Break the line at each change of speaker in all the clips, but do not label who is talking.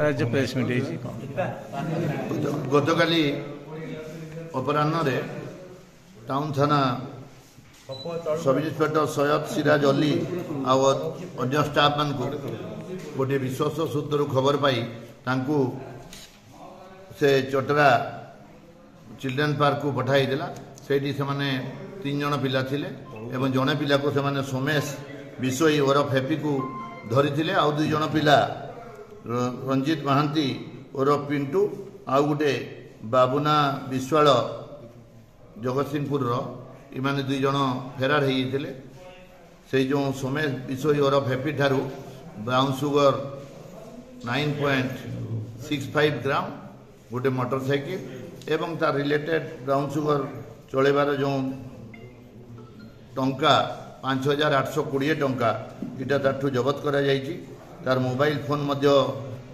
राज्य press meet
गतकाली अपराह्न town थाना सब इन्स्पेक्टर सैयद सिराज अली अन्य स्टाफ मान गोटे विश्वास सूत्र खबर पाई से चटरा चिल्ड्रेन पार्क को पठाई देला से 3 जन पिला थिले एवं जड़े पिला को से सोमेश विशोई ओरफ हेपी को धरी थिले आउ 2 जन पिला रंजित महांती ओरफ पिंटू आउ गोटे बाबुना विश्वाल जगतसिंहपुर इमाने 2 जन फेरार होते से जो सोमेश विशोई ओरफ हेपी ठारू ब्राउन सुगर 9.65 ग्राम गोटे मोटरसाइकिल एवं तार रिलेटेड ब्राउन सुगर चलेबार जो टंका 5820 टंका इटा ताठू जबत करा जायछि तार मोबाइल फोन मध्य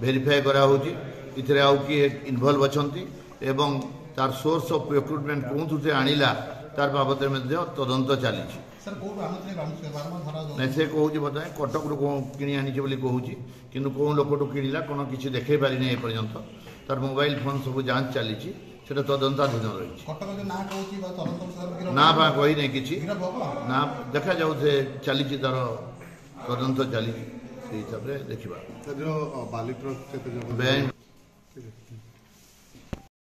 वेरीफाई करा होछि इथरे आउ कि इन्वॉल्व अछंती एवं तार सोर्स ऑफ रिक्रूटमेंट कोथु से आनिला तार बाबत मध्य तदंत चली
सर को आनतले धरा
नै से कहूछि बताए कटक रो किनि आनिछि बोली कहूछि किंतु को लोकटो किनिला कोन किछि देखै पारि नै ए पर्यंत तार मोबाइल फोन सब जांच चली सेटा तदंताधीन रही ना बा कही नहीं किसी ना देखा जाऊ से चली तार तदंत चली हिसाब से देखा।